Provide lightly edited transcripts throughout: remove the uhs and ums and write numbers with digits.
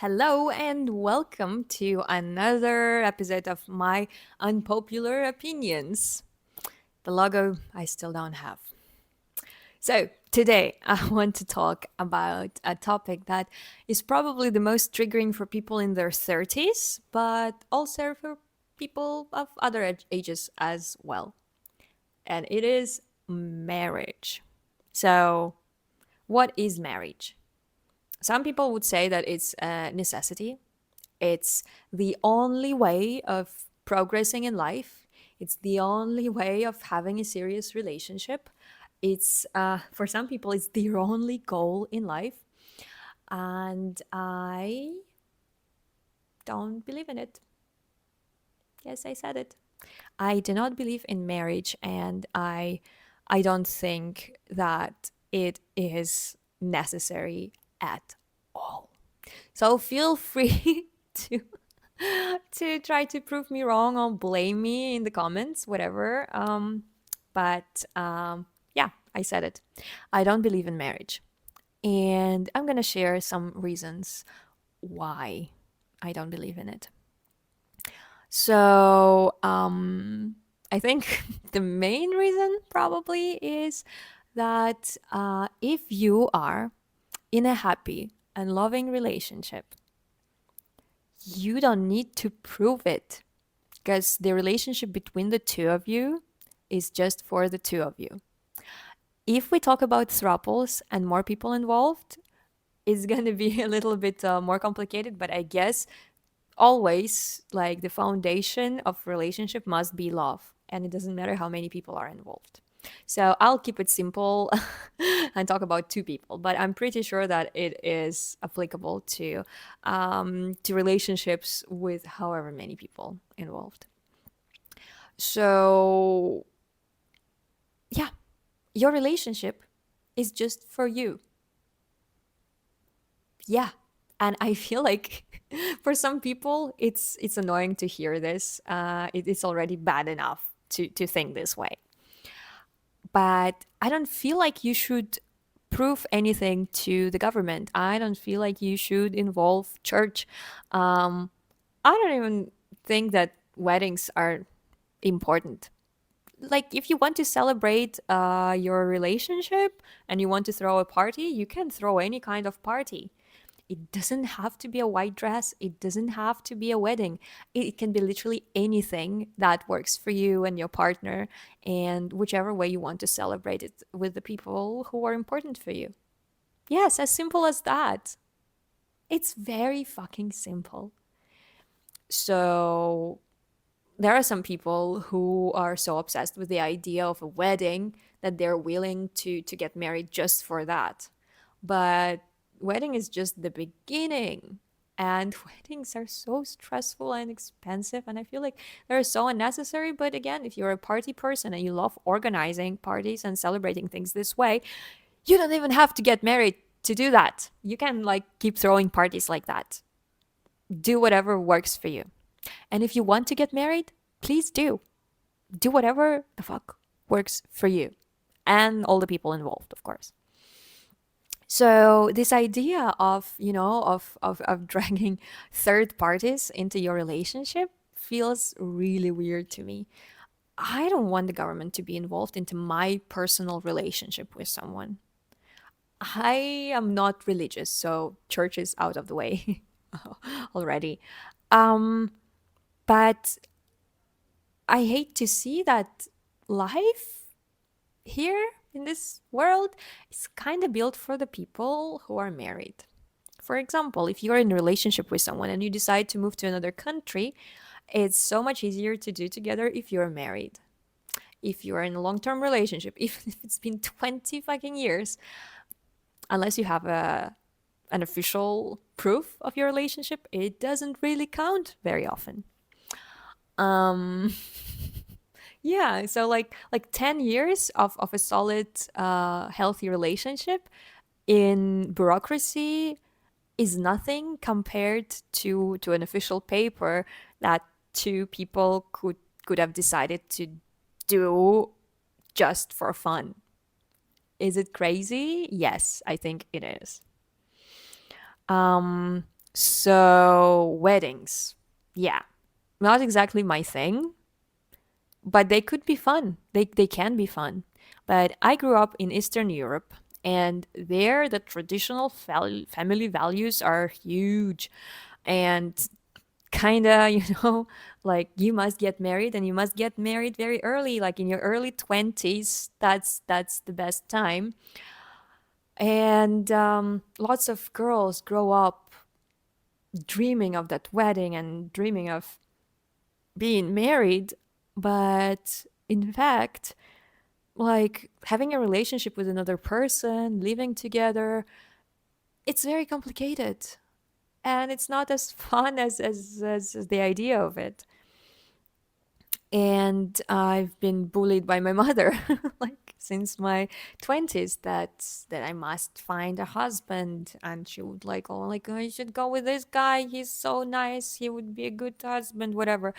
Hello and welcome to another episode of my unpopular opinions. The logo I still don't have. So, today I want to talk about a topic that is probably the most triggering for people in their 30s, but also for people of other ages as well. And it is marriage. So, what is marriage? Some people would say that it's a necessity. It's the only way of progressing in life. It's the only way of having a serious relationship. It's for some people, it's their only goal in life, and I don't believe in it. Yes, I said it. I do not believe in marriage, and I don't think that it is necessary at all. So feel free to try to prove me wrong or blame me in the comments, whatever. But yeah, I said it. I don't believe in marriage. And I'm going to share some reasons why I don't believe in it. So I think the main reason probably is that if you are in a happy and loving relationship, you don't need to prove it because the relationship between the two of you is just for the two of you. If we talk about thruples and more people involved, it's going to be a little bit more complicated, but I guess always like the foundation of relationship must be love, and it doesn't matter how many people are involved. So I'll keep it simple and talk about two people, but I'm pretty sure that it is applicable to relationships with however many people involved. So yeah, your relationship is just for you. Yeah. And I feel like for some people it's annoying to hear this. It's already bad enough to think this way. But I don't feel like you should prove anything to the government. I don't feel like you should involve church. Um, I don't even think that weddings are important. Like, if you want to celebrate your relationship and you want to throw a party, you can throw any kind of party. It doesn't have to be a white dress. It doesn't have to be a wedding. It can be literally anything that works for you and your partner, and whichever way you want to celebrate it with the people who are important for you. Yes, as simple as that. It's very fucking simple. So, there are some people who are so obsessed with the idea of a wedding that they're willing to get married just for that. But wedding is just the beginning. And weddings are so stressful and expensive. And I feel like they're so unnecessary. But again, if you're a party person and you love organizing parties and celebrating things this way, you don't even have to get married to do that. You can like keep throwing parties like that. Do whatever works for you. And if you want to get married, please do. Do whatever the fuck works for you and all the people involved, of course. So this idea of, of dragging third parties into your relationship feels really weird to me. I don't want the government to be involved into my personal relationship with someone. I am not religious, so church is out of the way already. Um, but I hate to see that life here in this world is kind of built for the people who are married. For example, if you're in a relationship with someone and you decide to move to another country, it's so much easier to do together if you're married. If you're in a long-term relationship, even if it's been 20 fucking years, unless you have an official proof of your relationship, it doesn't really count very often. Um Yeah, so like 10 years of a solid healthy relationship in bureaucracy is nothing compared to an official paper that two people could have decided to do just for fun. Is it crazy? Yes, I think it is. So, weddings. Yeah, not exactly my thing, but they could be fun. They can be fun. But I grew up in Eastern Europe, and there the traditional family values are huge. And kind of, like you must get married, and you must get married very early, like in your early 20s. That's the best time. And lots of girls grow up dreaming of that wedding and dreaming of being married. But in fact, like having a relationship with another person, living together, it's very complicated. And it's not as fun as the idea of it. And I've been bullied by my mother like since my 20s that I must find a husband, and she would like, oh, like, oh, you should go with this guy, he's so nice, he would be a good husband, whatever,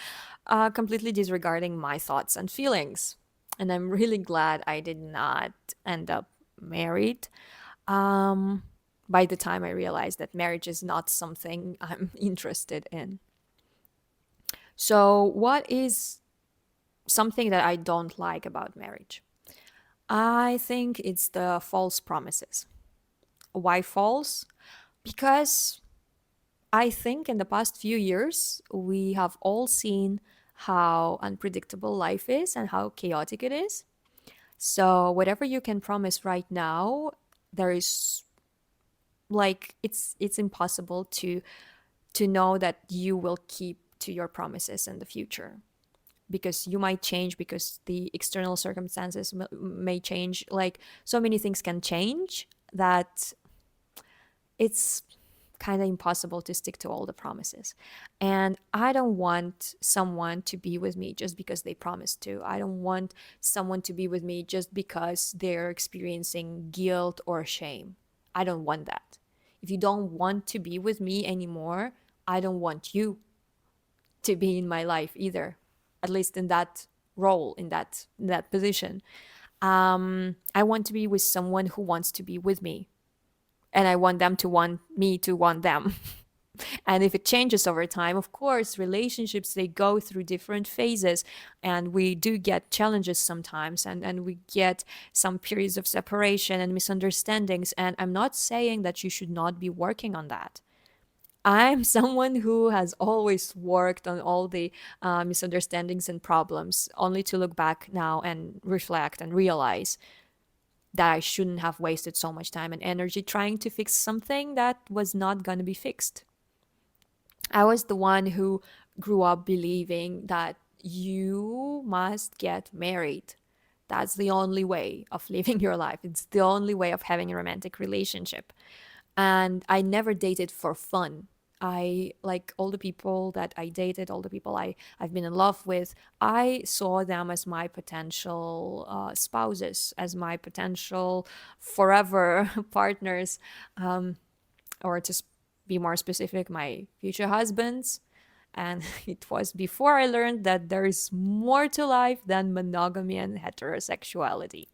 completely disregarding my thoughts and feelings. And I'm really glad I did not end up married. um by the time I realized that marriage is not something I'm interested in. So what is something that I don't like about marriage? I think it's the false promises. Why false? Because I think in the past few years, we have all seen how unpredictable life is and how chaotic it is. So, whatever you can promise right now, there is like it's impossible to know that you will keep to your promises in the future, because you might change, because the external circumstances may change. Like so many things can change that it's kind of impossible to stick to all the promises. And I don't want someone to be with me just because they promised to. I don't want someone to be with me just because they're experiencing guilt or shame. I don't want that. If you don't want to be with me anymore, I don't want you to be in my life either, at least in that role, in that position. I want to be with someone who wants to be with me, and I want them to want me to want them. And if it changes over time, of course, relationships, they go through different phases, and we do get challenges sometimes, and we get some periods of separation and misunderstandings. And I'm not saying that you should not be working on that. I'm someone who has always worked on all the misunderstandings and problems, only to look back now and reflect and realize that I shouldn't have wasted so much time and energy trying to fix something that was not going to be fixed. I was the one who grew up believing that you must get married. That's the only way of living your life. It's the only way of having a romantic relationship. And I never dated for fun. I like all the people that I dated, all the people I've been in love with, I saw them as my potential spouses, as my potential forever partners, or to be more specific, my future husbands. And it was before I learned that there is more to life than monogamy and heterosexuality.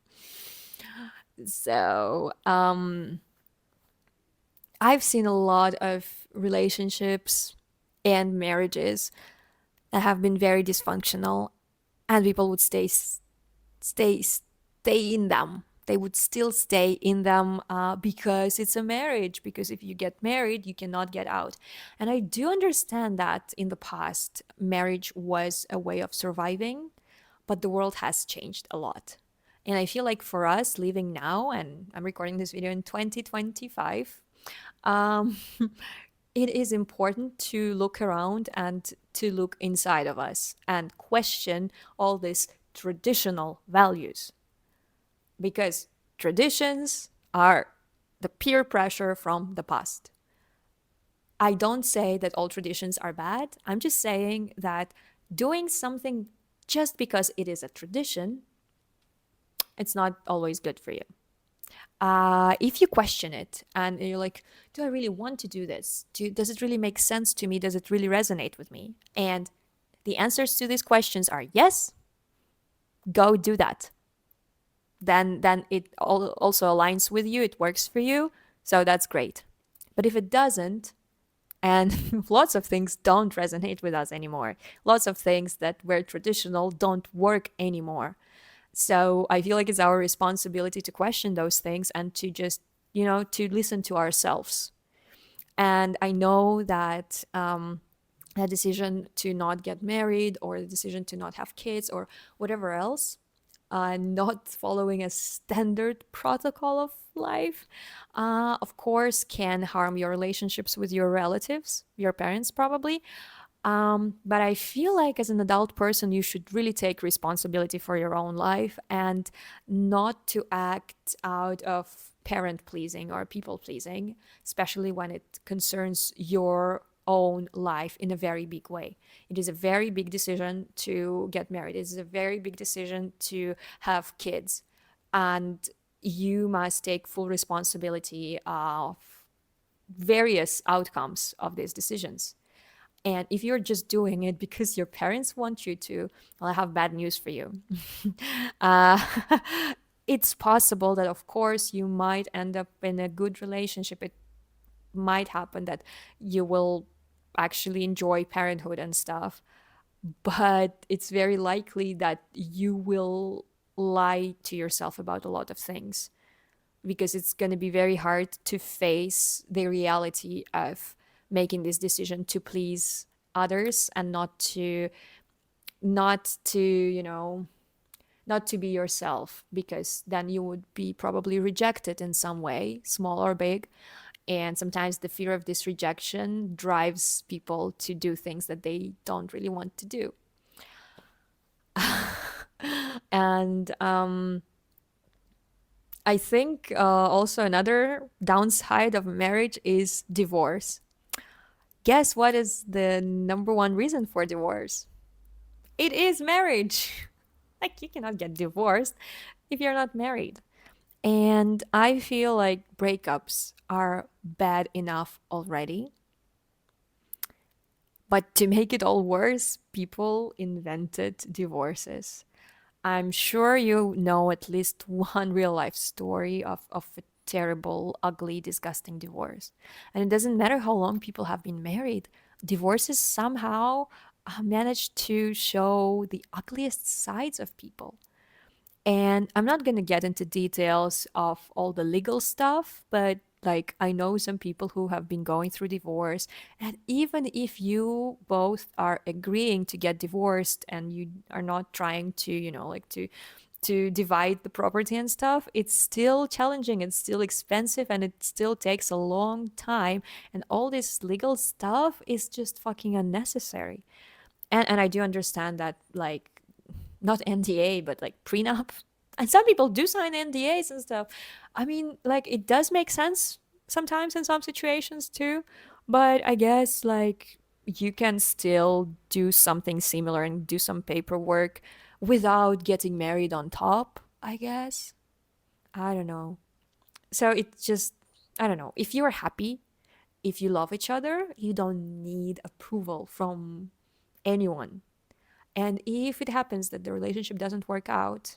So, I've seen a lot of relationships and marriages that have been very dysfunctional, and people would stay in them. They would still stay in them because it's a marriage. Because if you get married, you cannot get out. And I do understand that in the past, marriage was a way of surviving, but the world has changed a lot. And I feel like for us living now, and I'm recording this video in 2025, um, it is important to look around and to look inside of us and question all these traditional values, because traditions are the peer pressure from the past. I don't say that all traditions are bad. I'm just saying that doing something just because it is a tradition, it's not always good for you. If you question it and you're like, do I really want to do this? Does it really make sense to me? Does it really resonate with me? And the answers to these questions are yes, go do that. Then it also aligns with you, it works for you, so that's great. But if it doesn't, And lots of things don't resonate with us anymore. Lots of things that were traditional don't work anymore. So I feel like it's our responsibility to question those things and to just, to listen to ourselves. And I know that a decision to not get married or a decision to not have kids or whatever else, not following a standard protocol of life, of course, can harm your relationships with your relatives, your parents, probably. But I feel like as an adult person, you should really take responsibility for your own life and not to act out of parent pleasing or people pleasing, especially when it concerns your own life in a very big way. It is a very big decision to get married, it is a very big decision to have kids. And you must take full responsibility of various outcomes of these decisions. And if you're just doing it because your parents want you to, well, I have bad news for you. uh, it's possible that, of course, you might end up in a good relationship. It might happen that you will actually enjoy parenthood and stuff. But it's very likely that you will lie to yourself about a lot of things because it's going to be very hard to face the reality of making this decision to please others and not to not to be yourself, because then you would be probably rejected in some way, small or big. And sometimes the fear of this rejection drives people to do things that they don't really want to do. And I think also another downside of marriage is divorce. Guess what is the number one reason for divorce? It is marriage. Like, you cannot get divorced if you're not married. And I feel like breakups are bad enough already. But to make it all worse, people invented divorces. I'm sure you know at least one real life story of a terrible, ugly, disgusting divorce. And it doesn't matter how long people have been married, divorces somehow manage to show the ugliest sides of people. And I'm not going to get into details of all the legal stuff, but like, I know some people who have been going through divorce. And even if you both are agreeing to get divorced and you are not trying to, like to divide the property and stuff, it's still challenging, it's still expensive, and it still takes a long time. And all this legal stuff is just fucking unnecessary. And I do understand that, like, not NDA, but like prenup. And some people do sign NDAs and stuff. I mean, like, it does make sense sometimes in some situations too. But I guess, like, you can still do something similar and do some paperwork without getting married on top, I guess. I don't know. So it's just, I don't know. If you're happy, if you love each other, you don't need approval from anyone. And if it happens that the relationship doesn't work out,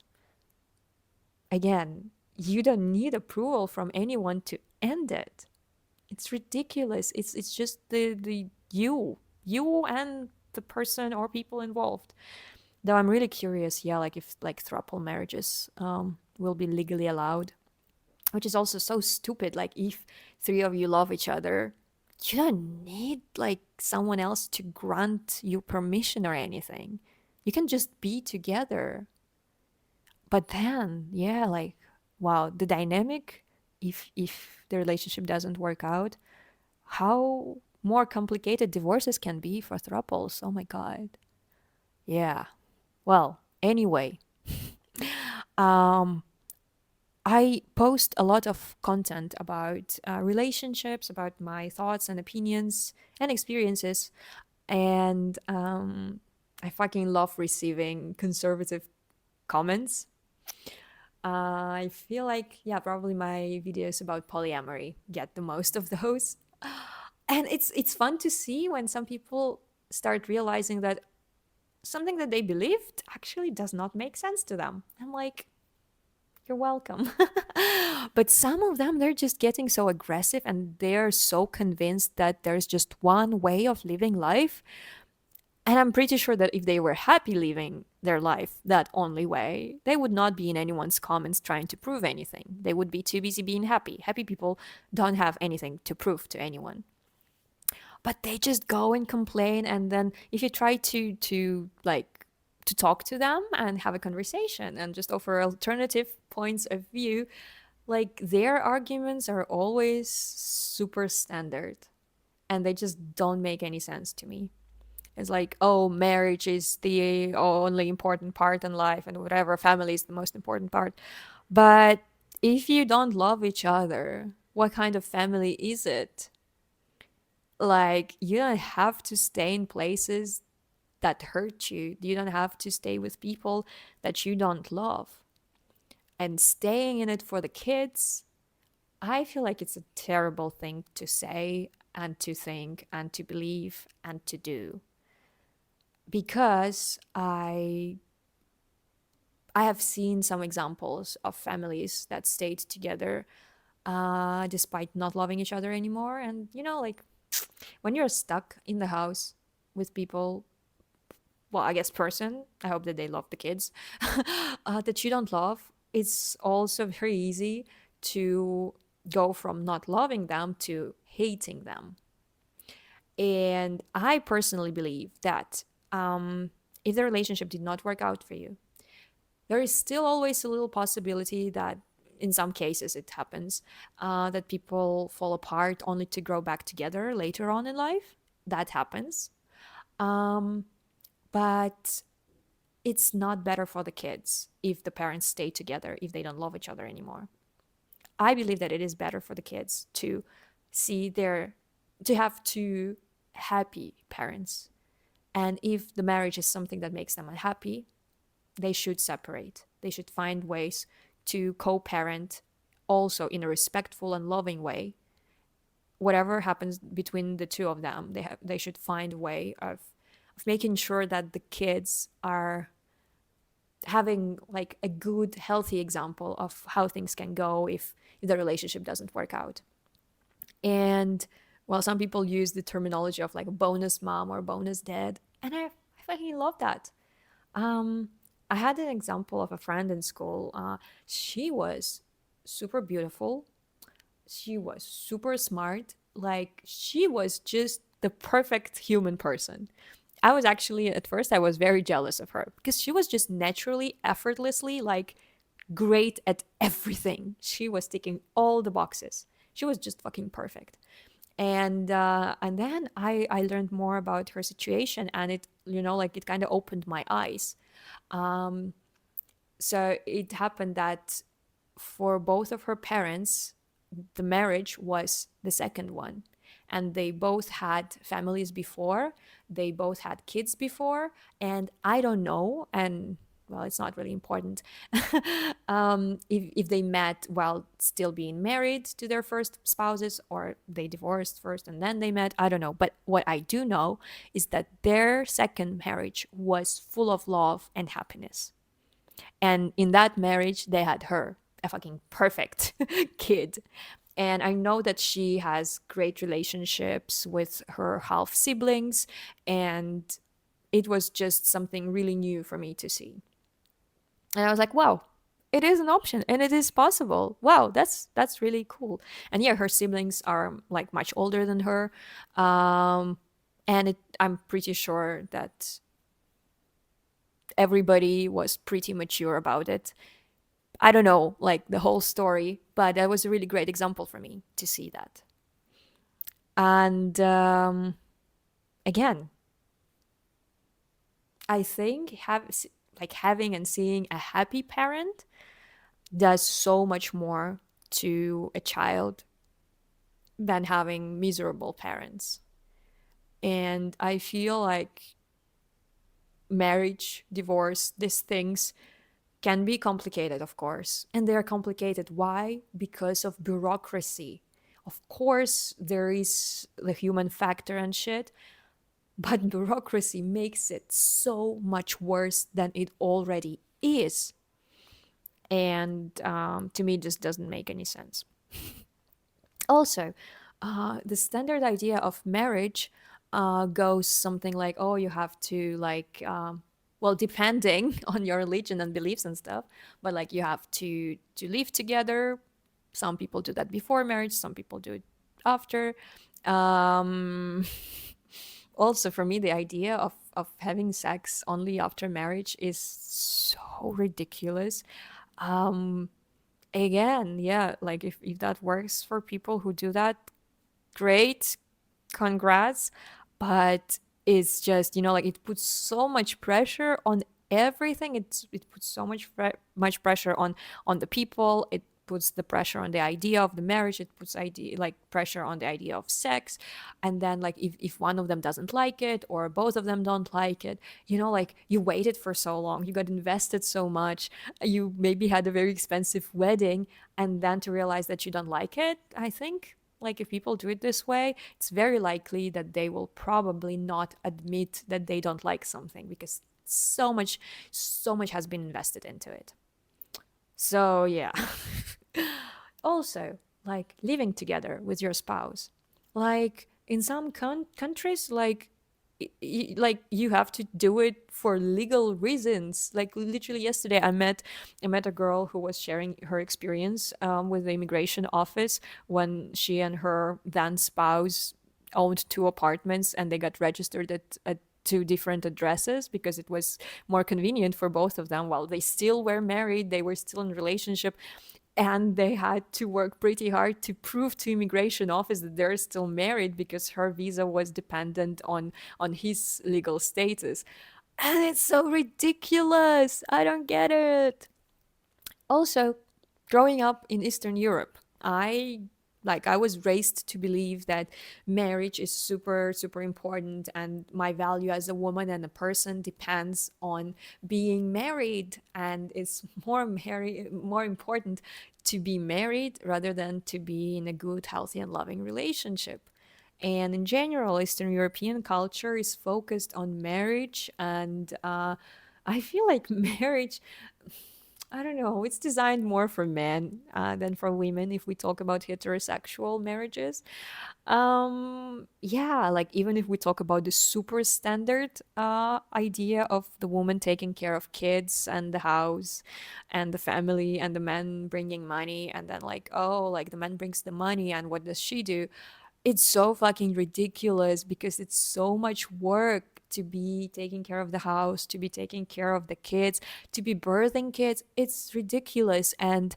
again, you don't need approval from anyone to end it. It's ridiculous. It's just the you and the person or people involved. Though I'm really curious, yeah, like if like throuple marriages will be legally allowed, which is also so stupid. Like, if three of you love each other, you don't need like someone else to grant you permission or anything. You can just be together. But then, yeah, like, wow, the dynamic, if the relationship doesn't work out, how more complicated divorces can be for thruples. Oh my god. Yeah. Well, anyway, um I post a lot of content about relationships, about my thoughts and opinions and experiences. And I fucking love receiving conservative comments. I feel like, yeah, probably my videos about polyamory get the most of those. And it's fun to see when some people start realizing that something that they believed actually does not make sense to them. I'm like, You're welcome. But some of them, they're just getting so aggressive and they're so convinced that there's just one way of living life. And I'm pretty sure that if they were happy living their life that only way, they would not be in anyone's comments trying to prove anything. They would be too busy being happy. Happy people don't have anything to prove to anyone. But they just go and complain, and then if you try to talk to them and have a conversation and just offer alternative points of view, like their arguments are always super standard and they just don't make any sense to me. It's like, oh, marriage is the only important part in life, and whatever, family is the most important part. But if you don't love each other, what kind of family is it? Like, you don't have to stay in places that hurt you. You don't have to stay with people that you don't love. And staying in it for the kids, I feel like it's a terrible thing to say and to think and to believe and to do. Because I have seen some examples of families that stayed together despite not loving each other anymore. And like when you're stuck in the house with people, well, I guess person, I hope that they love the kids, that you don't love, it's also very easy to go from not loving them to hating them. And I personally believe that if the relationship did not work out for you, there is still always a little possibility that in some cases it happens that people fall apart only to grow back together later on in life. That happens. Um, but it's not better for the kids if the parents stay together, if they don't love each other anymore. I believe that it is better for the kids to see to have two happy parents. And if the marriage is something that makes them unhappy, they should separate. They should find ways to co parent also in a respectful and loving way. Whatever happens between the two of them, they should find a way of making sure that the kids are having like a good healthy example of how things can go if the relationship doesn't work out. And well, some people use the terminology of like bonus mom or bonus dad, and I fucking love that. um I had an example of a friend in school. She was super beautiful, she was super smart, like she was just the perfect human person. I was actually, at first I was very jealous of her because she was just naturally, effortlessly, like great at everything. She was ticking all the boxes. She was just fucking perfect. And then I learned more about her situation, and it like it kind of opened my eyes. Um, so it happened that for both of her parents, the marriage was the second one. And they both had families before, they both had kids before, and I don't know, and well, it's not really important if they met while still being married to their first spouses or they divorced first and then they met. I don't know. But what I do know is that their second marriage was full of love and happiness. And in that marriage, they had her, a fucking perfect kid. And I know that she has great relationships with her half siblings. And it was just something really new for me to see. And I was like, wow, it is an option and it is possible. Wow, that's really cool. And yeah, her siblings are like much older than her. Um, and I'm pretty sure that everybody was pretty mature about it. I don't know, like the whole story, but that was a really great example for me to see that. And again, I think having and seeing a happy parent does so much more to a child than having miserable parents. And I feel like marriage, divorce, these things can be complicated, of course. And they're complicated. Why? Because of bureaucracy. Of course, there is the human factor and shit, but bureaucracy makes it so much worse than it already is. And to me, this doesn't make any sense. Also, the standard idea of marriage goes something like, oh, you have to like, well, depending on your religion and beliefs and stuff, but like you have to live together. Some people do that before marriage, some people do it after. um Also, for me, the idea of having sex only after marriage is so ridiculous. um Again, yeah, like if that works for people who do that, great, congrats. But it's just, like it puts so much pressure on everything. It puts so much pressure on the people. It puts the pressure on the idea of the marriage. It puts idea like pressure on the idea of sex. And then like if one of them doesn't like it, or both of them don't like it, like you waited for so long, you got invested so much, you maybe had a very expensive wedding, and then to realize that you don't like it, I think, like if people do it this way, it's very likely that they will probably not admit that they don't like something, because so much has been invested into it. So yeah. Also, like living together with your spouse, like in some countries, like like you have to do it for legal reasons. Like literally yesterday, I met a girl who was sharing her experience with the immigration office when she and her then spouse owned two apartments, and they got registered at two different addresses because it was more convenient for both of them. While they still were married, they were still in a relationship, and they had to work pretty hard to prove to immigration office that they're still married, because her visa was dependent on his legal status. And it's so ridiculous, I don't get it. Also, growing up in Eastern Europe, I was raised to believe that marriage is super super important, and my value as a woman and a person depends on being married, and it's more important to be married rather than to be in a good, healthy, and loving relationship. And in general, Eastern European culture is focused on marriage, and I feel like marriage, I don't know, it's designed more for men than for women if we talk about heterosexual marriages. Yeah, like even if we talk about the super standard idea of the woman taking care of kids and the house and the family, and the man bringing money, and then like, oh, like the man brings the money, and what does she do? It's so fucking ridiculous, because it's so much work to be taking care of the house, to be taking care of the kids, to be birthing kids. It's ridiculous. And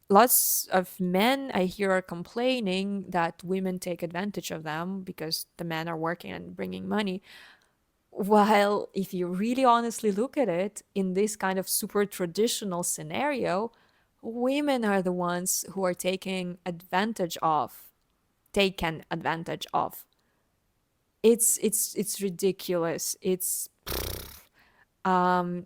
lots of men I hear are complaining that women take advantage of them because the men are working and bringing money. While if you really honestly look at it, in this kind of super traditional scenario, women are the ones who are taken advantage of. It's ridiculous. It's I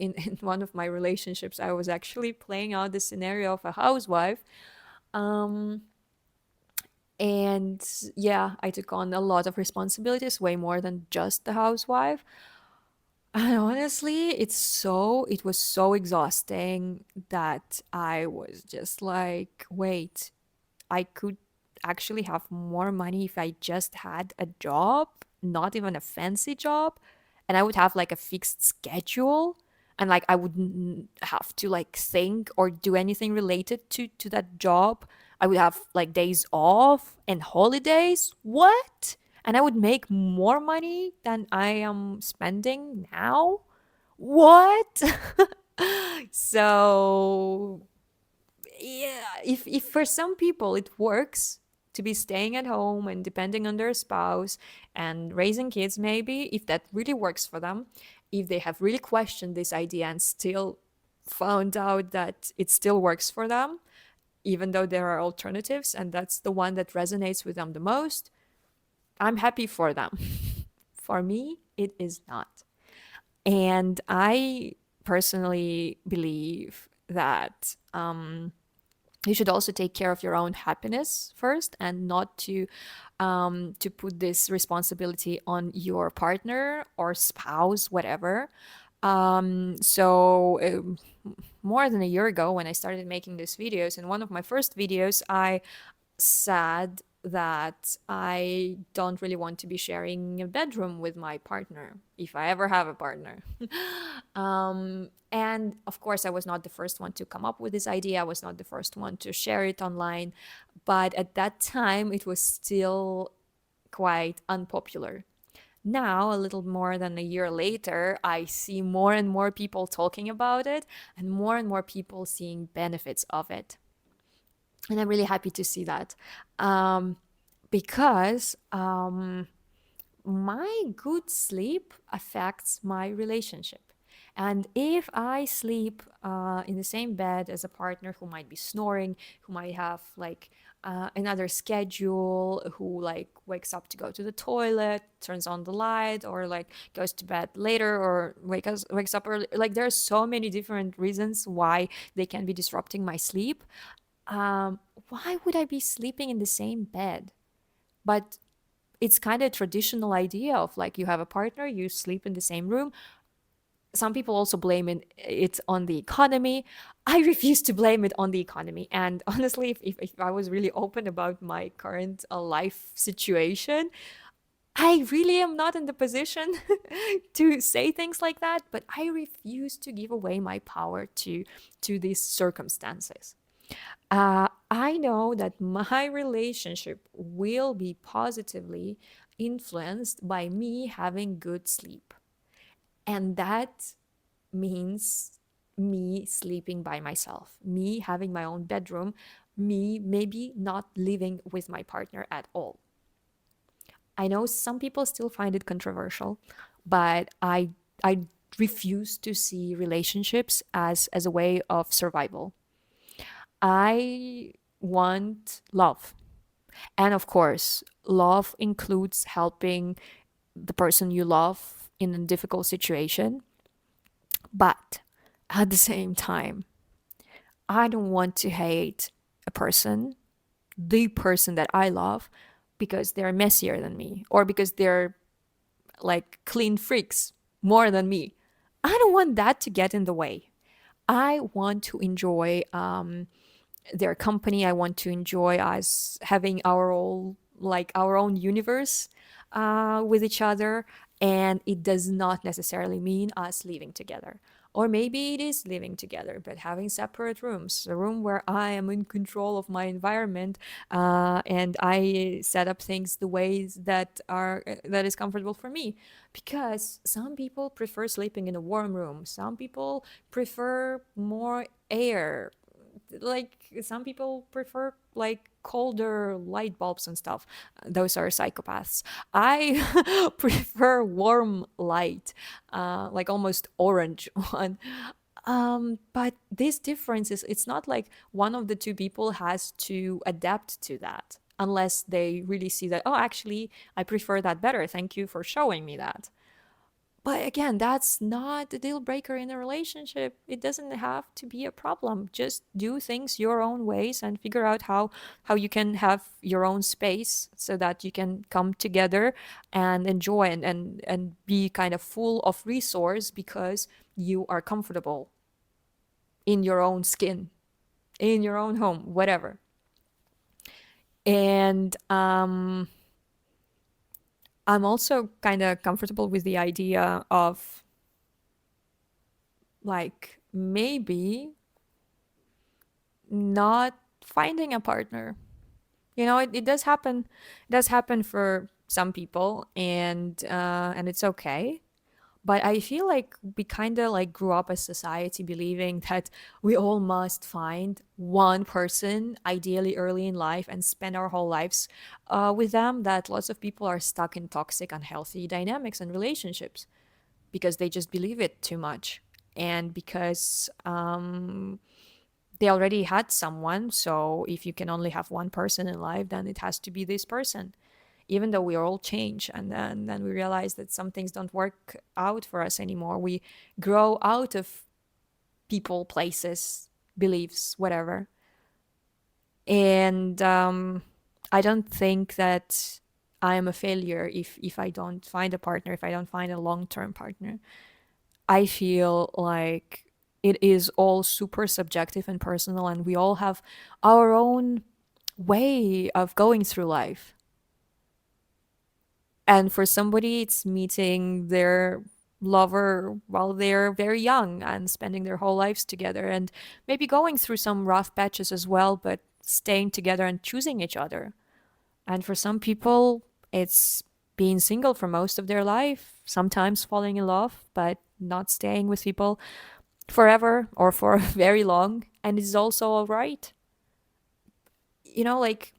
in one of my relationships, I was actually playing out the scenario of a housewife. Um and yeah, I took on a lot of responsibilities, way more than just the housewife. And honestly, it was so exhausting that I was just like, wait, I could actually have more money if I just had a job, not even a fancy job, and I would have like a fixed schedule, and like I wouldn't have to like think or do anything related to that job. I would have like days off and holidays. What? And I would make more money than I am spending now? What? So yeah, if for some people it works to be staying at home and depending on their spouse and raising kids, maybe if that really works for them, if they have really questioned this idea and still found out that it still works for them, even though there are alternatives, and that's the one that resonates with them the most, I'm happy for them. For me, it is not. And I personally believe that you should also take care of your own happiness first, and not to put this responsibility on your partner or spouse, whatever. So more than a year ago, when I started making these videos, in one of my first videos, I said that I don't really want to be sharing a bedroom with my partner if I ever have a partner. And of course, I was not the first one to come up with this idea. I was not the first one to share it online. But at that time, it was still quite unpopular. Now, a little more than a year later, I see more and more people talking about it and more people seeing benefits of it. And I'm really happy to see that, um, because my good sleep affects my relationship. And if I sleep in the same bed as a partner who might be snoring, who might have like another schedule, who like wakes up to go to the toilet, turns on the light, or like goes to bed later, or wakes up early, like there are so many different reasons why they can be disrupting my sleep. um, why would I be sleeping in the same bed? But it's kind of a traditional idea of like you have a partner, you sleep in the same room. Some people also blame it on the economy. I refuse to blame it on the economy. And honestly, if I was really open about my current life situation, I really am not in the position to say things like that, but I refuse to give away my power to these circumstances. I know that my relationship will be positively influenced by me having good sleep. And that means me sleeping by myself, me having my own bedroom, me maybe not living with my partner at all. I know some people still find it controversial, but I refuse to see relationships as a way of survival. I want love. And of course, love includes helping the person you love in a difficult situation. But at the same time, I don't want to hate a person, the person that I love, because they're messier than me or because they're like clean freaks more than me. I don't want that to get in the way. I want to enjoy their company. I want to enjoy us having our own universe with each other, and it does not necessarily mean us living together. Or maybe it is living together, but having separate rooms. A room where I am in control of my environment, and I set up things the ways that is comfortable for me. Because some people prefer sleeping in a warm room. Some people prefer more air, like some people prefer like colder light bulbs and stuff. Those are psychopaths. I prefer warm light, like almost orange one. But this difference is, it's not like one of the two people has to adapt to that unless they really see that, oh, actually I prefer that better, thank you for showing me that. But again, that's not a deal breaker in a relationship. It doesn't have to be a problem. Just do things your own ways and figure out how you can have your own space so that you can come together and enjoy and be kind of full of resource because you are comfortable in your own skin, in your own home, whatever. And I'm also kind of comfortable with the idea of like maybe not finding a partner. You know, it does happen. It does happen for some people, and it's okay. But I feel like we kind of like grew up as society believing that we all must find one person, ideally early in life, and spend our whole lives with them. That lots of people are stuck in toxic, unhealthy dynamics and relationships because they just believe it too much, and because they already had someone. So if you can only have one person in life, then it has to be this person. Even though we all change, and then we realize that some things don't work out for us anymore. We grow out of people, places, beliefs, whatever. And I don't think that I am a failure if I don't find a partner, if I don't find a long term partner. I feel like it is all super subjective and personal, and we all have our own way of going through life. And for somebody, it's meeting their lover while they're very young and spending their whole lives together, and maybe going through some rough patches as well, but staying together and choosing each other. And for some people, it's being single for most of their life, sometimes falling in love, but not staying with people forever or for very long. And it's also all right. Like,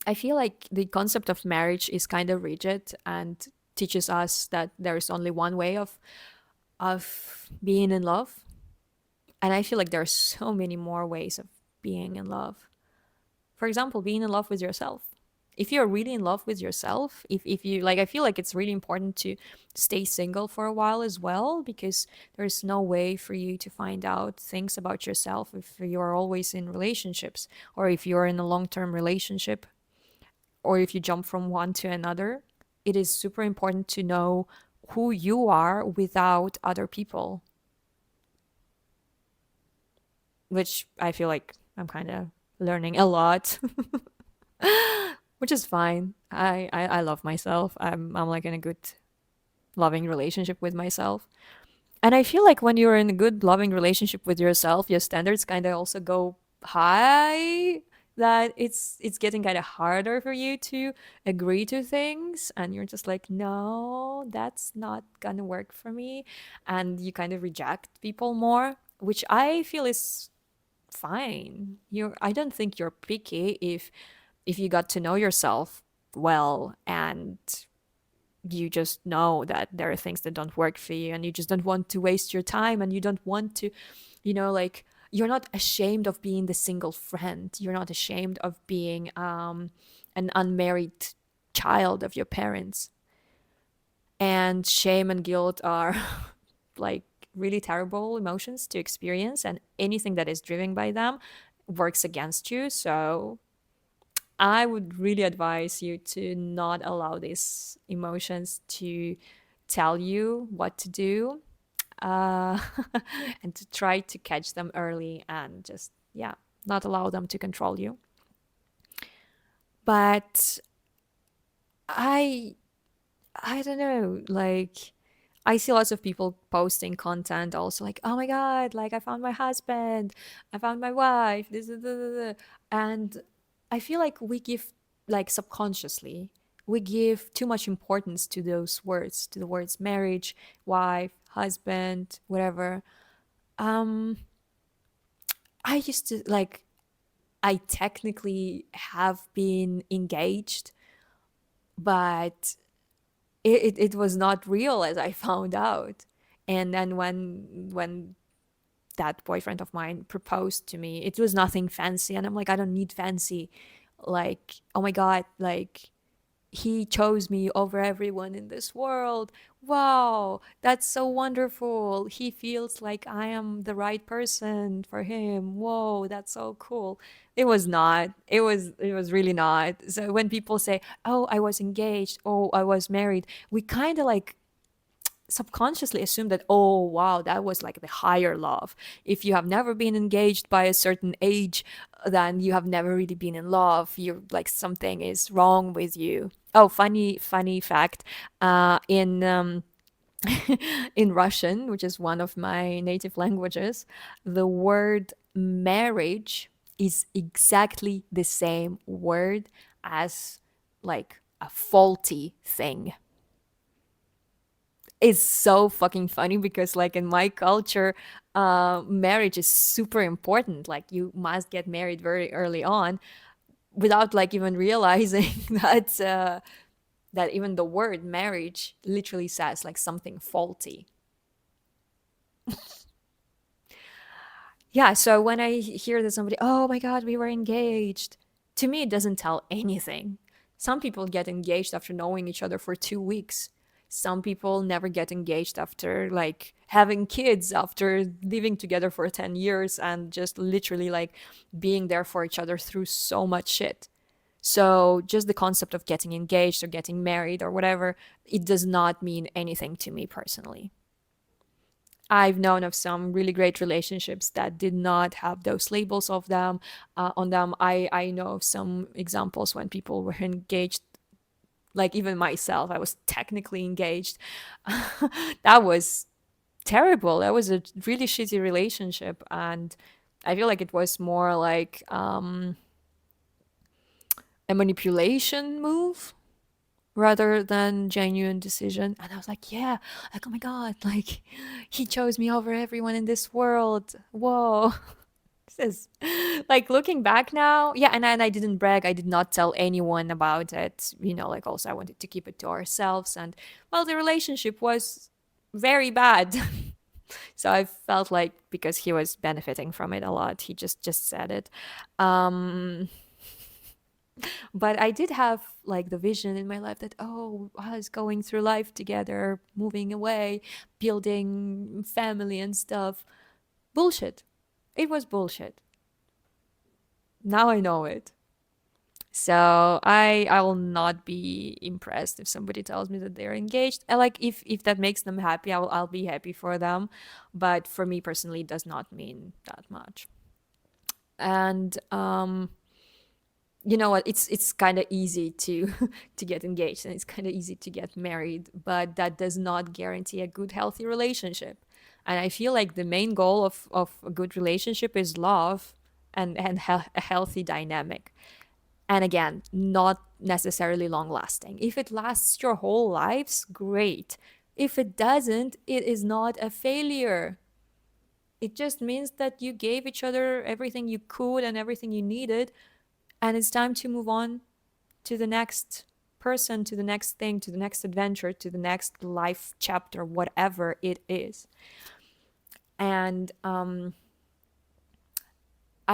I feel like the concept of marriage is kind of rigid and teaches us that there is only one way of being in love. And I feel like there are so many more ways of being in love. For example, being in love with yourself. If you're really in love with yourself, if you like, I feel like it's really important to stay single for a while as well, because there's no way for you to find out things about yourself if you're always in relationships, or if you're in a long-term relationship, or if you jump from one to another. It is super important to know who you are without other people, which I feel like I'm kind of learning a lot. Which is fine. I love myself. I'm like in a good loving relationship with myself. And I feel like when you're in a good loving relationship with yourself, your standards kind of also go high, that it's getting kind of harder for you to agree to things, and you're just like, no, that's not gonna work for me, and you kind of reject people more, which I feel is fine. I don't think you're picky if you got to know yourself well, and you just know that there are things that don't work for you, and you just don't want to waste your time, and you don't want to, like, you're not ashamed of being the single friend, you're not ashamed of being an unmarried child of your parents. And shame and guilt are like really terrible emotions to experience, and anything that is driven by them works against you. So I would really advise you to not allow these emotions to tell you what to do, uh, and to try to catch them early and just, yeah, not allow them to control you. But I, I don't know, like, I see lots of people posting content also like, oh my God, like I found my husband, I found my wife, this. And I feel like we give, like subconsciously, we give too much importance to those words, to the words marriage, wife, husband, whatever. Um, I used to like, I technically have been engaged, but it was not real, as I found out. And then when that boyfriend of mine proposed to me, it was nothing fancy, and I'm like, I don't need fancy. Like, oh my God, like, he chose me over everyone in this world. Wow, that's so wonderful. He feels like I am the right person for him. Whoa, that's so cool. It was not. It was really not. So when people say, "Oh, I was engaged. Oh, I was married," we kind of like subconsciously assume that, oh wow, that was like the higher love. If you have never been engaged by a certain age, then you have never really been in love. You're like, something is wrong with you. Oh, funny fact, in in Russian, which is one of my native languages, the word marriage is exactly the same word as like a faulty thing. Is so fucking funny because like in my culture, marriage is super important. Like, you must get married very early on, without like even realizing that even the word marriage literally says like something faulty. Yeah, so when I hear that somebody, oh my God, we were engaged, to me, it doesn't tell anything. Some people get engaged after knowing each other for 2 weeks. Some people never get engaged after like having kids, after living together for 10 years and just literally like being there for each other through so much shit. So just the concept of getting engaged or getting married or whatever, it does not mean anything to me personally. I've known of some really great relationships that did not have those labels of them on them. I know of some examples when people were engaged, like even myself, I was technically engaged. That was terrible. That was a really shitty relationship, and I feel like it was more like a manipulation move rather than genuine decision. And I was like, yeah, like, oh my god, like he chose me over everyone in this world. Whoa. This is like looking back now. Yeah, and I didn't brag. I did not tell anyone about it. Like also I wanted to keep it to ourselves. And well, the relationship was very bad. So I felt like because he was benefiting from it a lot, he just said it. Um but I did have like the vision in my life that, oh, us going through life together, moving away, building family and stuff. Bullshit. It was bullshit. Now I know it. So I will not be impressed if somebody tells me that they're engaged. I like if that makes them happy, I'll be happy for them. But for me personally, it does not mean that much. And you know what, it's kind of easy to to get engaged, and it's kind of easy to get married, but that does not guarantee a good healthy relationship. And I feel like the main goal of a good relationship is love and a healthy dynamic. And again, not necessarily long lasting. If it lasts your whole lives, great. If it doesn't, it is not a failure. It just means that you gave each other everything you could and everything you needed, and it's time to move on to the next person, to the next thing, to the next adventure, to the next life chapter, whatever it is. And I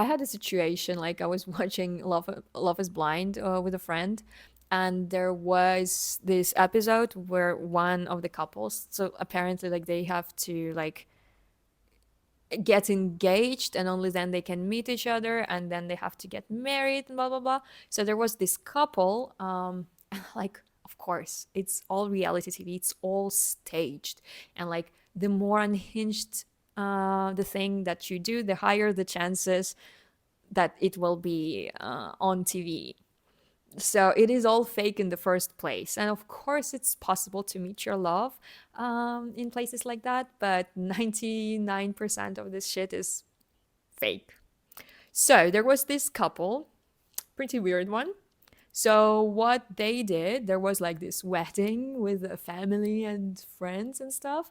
had a situation like I was watching Love is Blind with a friend, and there was this episode where one of the couples, so apparently like they have to like get engaged and only then they can meet each other and then they have to get married and blah blah blah. So there was this couple like of course it's all reality TV, it's all staged, and like the more unhinged the thing that you do, the higher the chances that it will be on TV. So it is all fake in the first place. And of course, it's possible to meet your love in places like that, but 99% of this shit is fake. So there was this couple, pretty weird one. So what they did, there was like this wedding with a family and friends and stuff.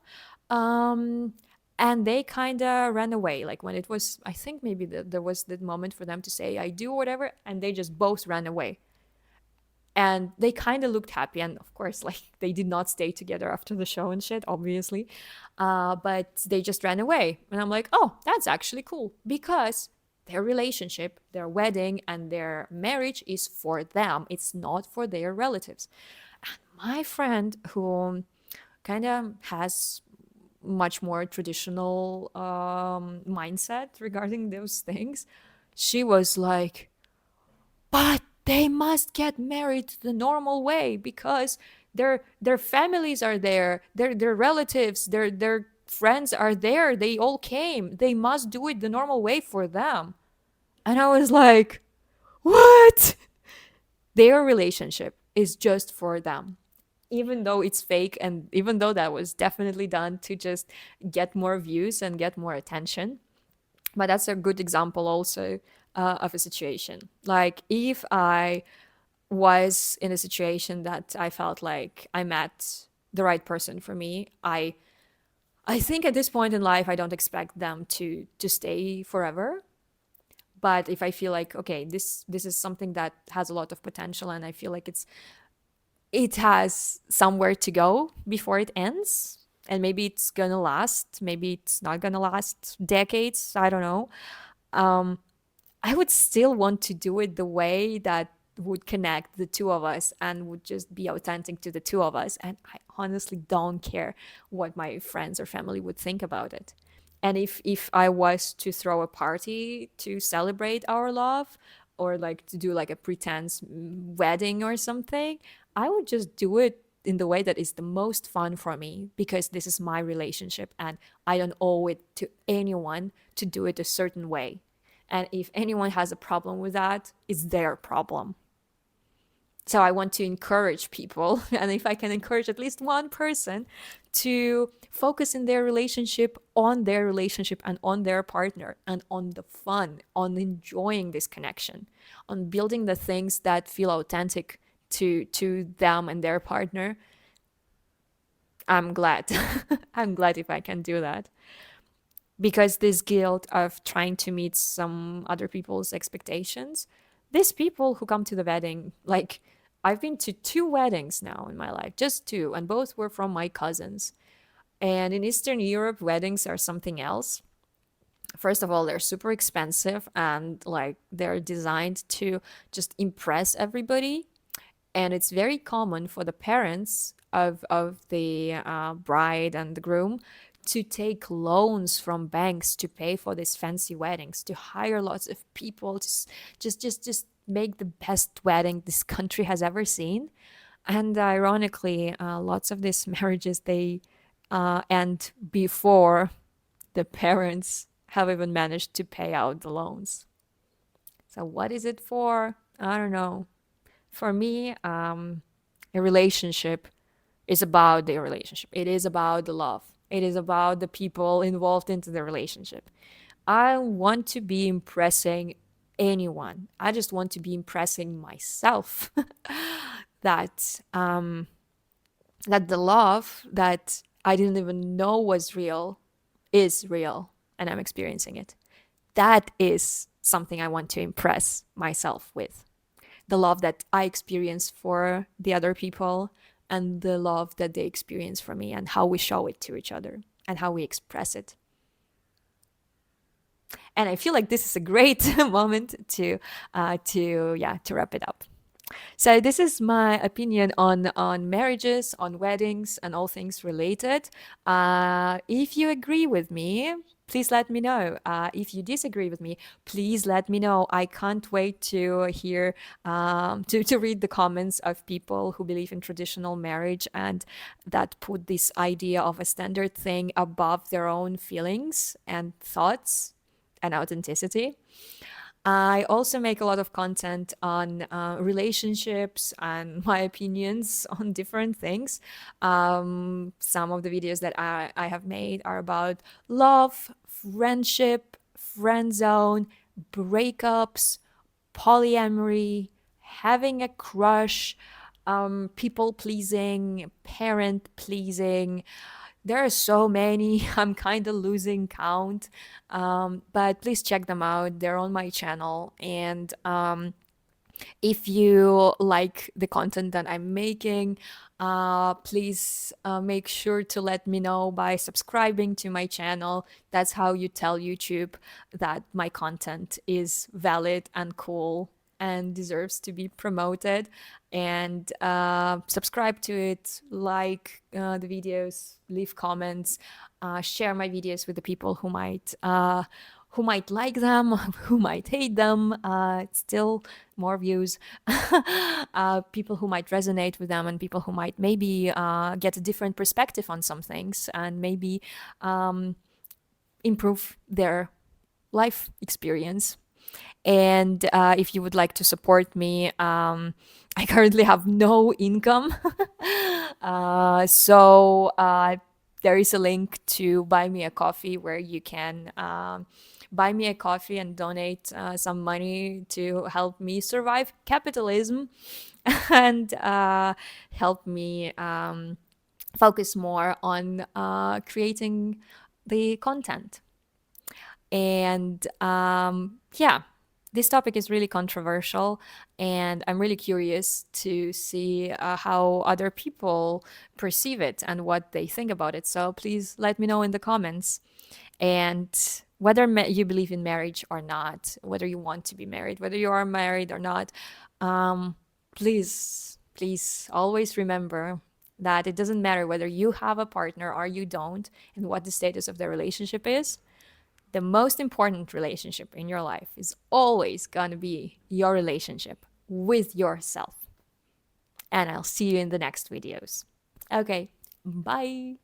Um, and they kind of ran away. Like when it was, I think maybe there was the moment for them to say, I do, whatever. And they just both ran away, and they kind of looked happy, and of course like they did not stay together after the show and shit, obviously, but they just ran away, and I'm like, oh, that's actually cool, because their relationship, their wedding and their marriage is for them, it's not for their relatives. And my friend, who kind of has much more traditional mindset regarding those things, she was like, but they must get married the normal way because their families are there, their relatives, their friends are there, they all came, they must do it the normal way for them. And I was like, what? Their relationship is just for them, even though it's fake, and even though that was definitely done to just get more views and get more attention. But that's a good example also of a situation. Like if I was in a situation that I felt like I met the right person for me, I think at this point in life I don't expect them to stay forever. But if I feel like, okay, this is something that has a lot of potential, and I feel like it has somewhere to go before it ends, and maybe it's gonna last, maybe it's not gonna last decades, I don't know. um I would still want to do it the way that would connect the two of us and would just be authentic to the two of us. And I honestly don't care what my friends or family would think about it. And if I was to throw a party to celebrate our love, or like to do like a pretense wedding or something, I would just do it in the way that is the most fun for me, because this is my relationship and I don't owe it to anyone to do it a certain way. And if anyone has a problem with that, it's their problem. So I want to encourage people, and if I can encourage at least one person to focus in their relationship and on their partner and on the fun, on enjoying this connection, on building the things that feel authentic to them and their partner, I'm glad. I'm glad if I can do that. Because this guilt of trying to meet some other people's expectations, these people who come to the wedding, like, I've been to two weddings now in my life, just two, and both were from my cousins. And in Eastern Europe, weddings are something else. First of all, they're super expensive and like they're designed to just impress everybody. And it's very common for the parents of the bride and the groom to take loans from banks to pay for these fancy weddings, to hire lots of people to just make the best wedding this country has ever seen. And ironically, lots of these marriages, they end before the parents have even managed to pay out the loans. So what is it for? I don't know. For me, a relationship is about the relationship. It is about the love. It is about the people involved into the relationship. I want to be impressing anyone. I just want to be impressing myself that that the love that I didn't even know was real is real, and I'm experiencing it. That is something I want to impress myself with. The love that I experience for the other people, and the love that they experience for me, and how we show it to each other and how we express it. And I feel like this is a great moment to wrap it up. So this is my opinion on marriages, on weddings, and all things related. If you agree with me, please let me know. If you disagree with me, please let me know. I can't wait to hear to read the comments of people who believe in traditional marriage and that put this idea of a standard thing above their own feelings and thoughts and authenticity. I also make a lot of content on relationships and my opinions on different things. Some of the videos that I have made are about love, friendship, friend zone, breakups, polyamory, having a crush, people pleasing, parent pleasing. There are so many. I'm kind of losing count. But please check them out. They're on my channel. And if you like the content that I'm making, please make sure to let me know by subscribing to my channel. That's how you tell YouTube that my content is valid and cool and deserves to be promoted. And subscribe to it, like the videos, leave comments, share my videos with the people who might like them, who might hate them. Still more views. People who might resonate with them, and people who might maybe get a different perspective on some things, and maybe improve their life experience. And if you would like to support me, I currently have no income. So there is a link to buy me a coffee where you can buy me a coffee and donate some money to help me survive capitalism and help me focus more on creating the content. And yeah, this topic is really controversial, and I'm really curious to see how other people perceive it and what they think about it. So please let me know in the comments. And whether you believe in marriage or not, whether you want to be married, whether you are married or not, please always remember that it doesn't matter whether you have a partner or you don't, and what the status of the relationship is. The most important relationship in your life is always going to be your relationship with yourself. And I'll see you in the next videos. Okay, bye.